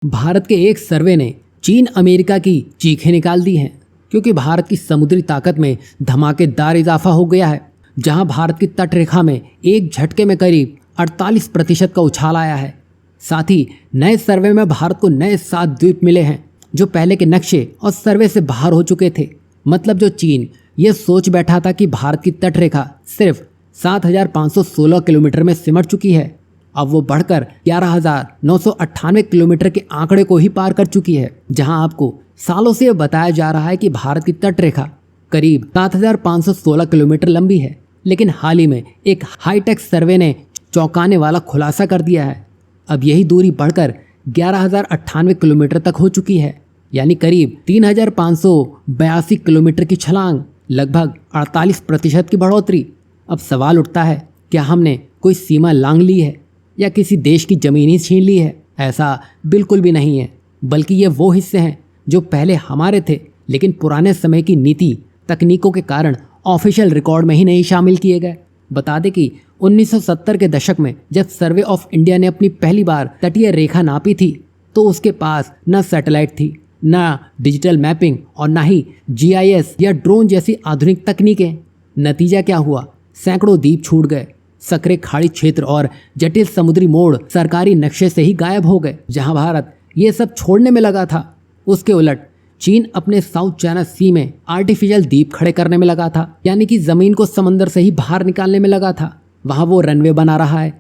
भारत के एक सर्वे ने चीन अमेरिका की चीखें निकाल दी हैं, क्योंकि भारत की समुद्री ताकत में धमाकेदार इजाफा हो गया है। जहां भारत की तट रेखा में एक झटके में करीब 48% का उछाल आया है। साथ ही नए सर्वे में भारत को नए 7 द्वीप मिले हैं, जो पहले के नक्शे और सर्वे से बाहर हो चुके थे। मतलब जो चीन ये सोच बैठा था कि भारत की तट रेखा सिर्फ 7,516 किलोमीटर में सिमट चुकी है, अब वो बढ़कर 11,998 किलोमीटर के आंकड़े को ही पार कर चुकी है। जहां आपको सालों से बताया जा रहा है कि भारत की तट रेखा करीब 7,516 किलोमीटर लंबी है, लेकिन हाल ही में एक हाईटेक सर्वे ने चौंकाने वाला खुलासा कर दिया है। अब यही दूरी बढ़कर 11,098 किलोमीटर तक हो चुकी है, यानी करीब 3,582 किलोमीटर की छलांग, लगभग 48% की बढ़ोतरी। अब सवाल उठता है, क्या हमने कोई सीमा लांघ ली है या किसी देश की जमीन ही छीन ली है? ऐसा बिल्कुल भी नहीं है, बल्कि ये वो हिस्से हैं जो पहले हमारे थे, लेकिन पुराने समय की नीति तकनीकों के कारण ऑफिशियल रिकॉर्ड में ही नहीं शामिल किए गए। बता दें कि 1970 के दशक में जब सर्वे ऑफ इंडिया ने अपनी पहली बार तटीय रेखा नापी थी, तो उसके पास न सैटेलाइट थी, न डिजिटल मैपिंग और न ही GIS या ड्रोन जैसी आधुनिक तकनीकें। नतीजा क्या हुआ? सैकड़ों द्वीप छूट गए, सकरे खाड़ी क्षेत्र और जटिल समुद्री मोड़ सरकारी नक्शे से ही गायब हो गए। जहां भारत ये सब छोड़ने में लगा था, उसके उलट चीन अपने साउथ चाइना सी में आर्टिफिशियल द्वीप खड़े करने में लगा था, यानी कि जमीन को समंदर से ही बाहर निकालने में लगा था। वहां वो रनवे बना रहा है,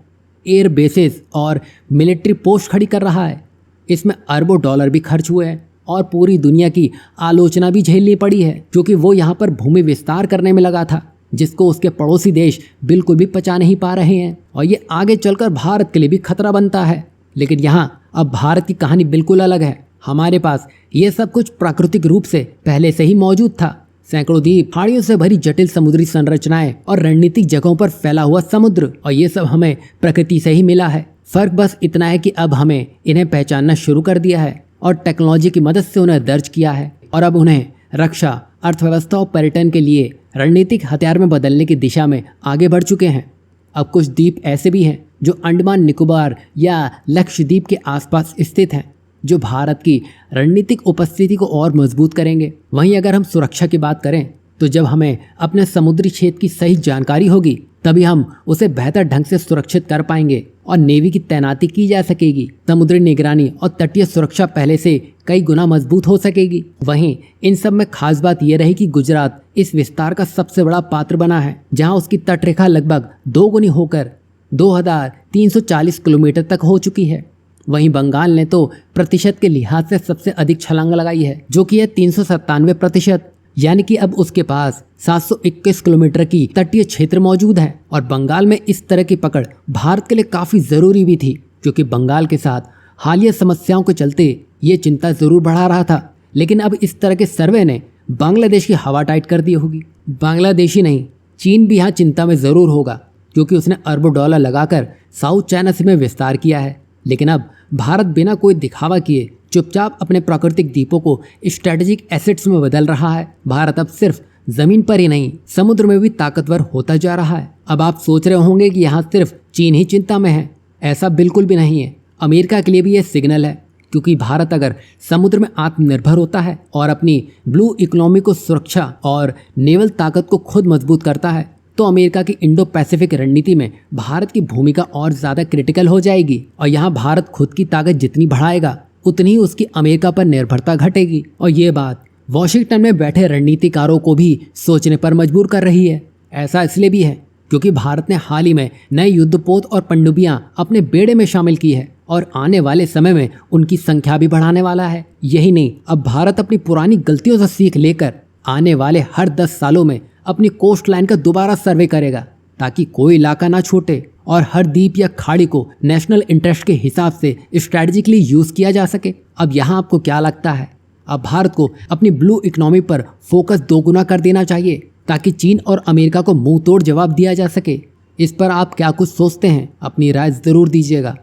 एयर बेसेस और मिलिट्री पोस्ट खड़ी कर रहा है। इसमें अरबों डॉलर भी खर्च हुए हैं और पूरी दुनिया की आलोचना भी झेलनी पड़ी है, क्योंकि वो यहाँ पर भूमि विस्तार करने में लगा था, जिसको उसके पड़ोसी देश बिल्कुल भी पचा नहीं पा रहे हैं, और ये आगे चलकर भारत के लिए भी खतरा बनता है। लेकिन यहाँ अब भारत की कहानी बिल्कुल अलग है। हमारे पास ये सब कुछ प्राकृतिक रूप से पहले से ही मौजूद था। सैकड़ों द्वीप, खाड़ियों से भरी जटिल समुद्री संरचनाएं और रणनीतिक जगहों पर फैला हुआ समुद्र, और ये सब हमें प्रकृति से ही मिला है। फर्क बस इतना है कि अब हमें इन्हें पहचानना शुरू कर दिया है और टेक्नोलॉजी की मदद से उन्हें दर्ज किया है, और अब उन्हें रक्षा, अर्थव्यवस्था और पर्यटन के लिए रणनीतिक हथियार में बदलने की दिशा में आगे बढ़ चुके हैं। अब कुछ द्वीप ऐसे भी हैं जो अंडमान निकोबार या लक्षद्वीप के आसपास स्थित हैं, जो भारत की रणनीतिक उपस्थिति को और मजबूत करेंगे। वहीं अगर हम सुरक्षा की बात करें, तो जब हमें अपने समुद्री क्षेत्र की सही जानकारी होगी, तभी हम उसे बेहतर ढंग से सुरक्षित कर पाएंगे और नेवी की तैनाती की जा सकेगी। समुद्री निगरानी और तटीय सुरक्षा पहले से कई गुना मजबूत हो सकेगी। वहीं इन सब में खास बात यह रही कि गुजरात इस विस्तार का सबसे बड़ा पात्र बना है, जहां उसकी तटरेखा लगभग 2 गुनी होकर 2,340 किलोमीटर तक हो चुकी है। वहीं बंगाल ने तो प्रतिशत के लिहाज से सबसे अधिक छलांग लगाई है, जो कि है 397%, यानी कि अब उसके पास 721 किलोमीटर की तटीय क्षेत्र मौजूद है। और बंगाल में इस तरह की पकड़ भारत के लिए काफी जरूरी भी थी, क्योंकि बंगाल के साथ हालिया समस्याओं के चलते ये चिंता जरूर बढ़ा रहा था। लेकिन अब इस तरह के सर्वे ने बांग्लादेश की हवा टाइट कर दी होगी। बांग्लादेश ही नहीं, चीन भी यहाँ चिंता में जरूर होगा, क्योंकि उसने अरबों डॉलर लगाकर साउथ चाइना सी में विस्तार किया है। लेकिन अब भारत बिना कोई दिखावा किए चुपचाप अपने प्राकृतिक द्वीपों को स्ट्रेटेजिक एसेट्स में बदल रहा है। भारत अब सिर्फ जमीन पर ही नहीं, समुद्र में भी ताकतवर होता जा रहा है। अब आप सोच रहे होंगे कि यहाँ सिर्फ चीन ही चिंता में है। ऐसा बिल्कुल भी नहीं है। अमेरिका के लिए भी ये सिग्नल है, क्योंकि भारत अगर समुद्र में आत्मनिर्भर होता है और अपनी ब्लू इकोनॉमी को सुरक्षा और नेवल ताकत को खुद मजबूत करता है, तो अमेरिका की इंडो पैसिफिक रणनीति में भारत की भूमिका और ज्यादा क्रिटिकल हो जाएगी। और यहाँ भारत खुद की ताकत जितनी बढ़ाएगा, उतनी ही उसकी अमेरिका पर निर्भरता घटेगी। और ये बात वॉशिंगटन में बैठे रणनीतिकारों को भी सोचने पर मजबूर कर रही है। ऐसा इसलिए भी है क्योंकि भारत ने हाल ही में नए युद्धपोत और पनडुब्बियां अपने बेड़े में शामिल की है, और आने वाले समय में उनकी संख्या भी बढ़ाने वाला है। यही नहीं, अब भारत अपनी पुरानी गलतियों से सीख लेकर आने वाले हर 10 सालों में अपनी कोस्ट लाइन का दोबारा सर्वे करेगा, ताकि कोई इलाका ना छूटे और हर द्वीप या खाड़ी को नेशनल इंटरेस्ट के हिसाब से स्ट्रैटेजिकली यूज किया जा सके। अब यहाँ आपको क्या लगता है? अब भारत को अपनी ब्लू इकोनॉमी पर फोकस 2 गुना कर देना चाहिए, ताकि चीन और अमेरिका को मुंह तोड़ जवाब दिया जा सके। इस पर आप क्या कुछ सोचते हैं? अपनी राय जरूर दीजिएगा।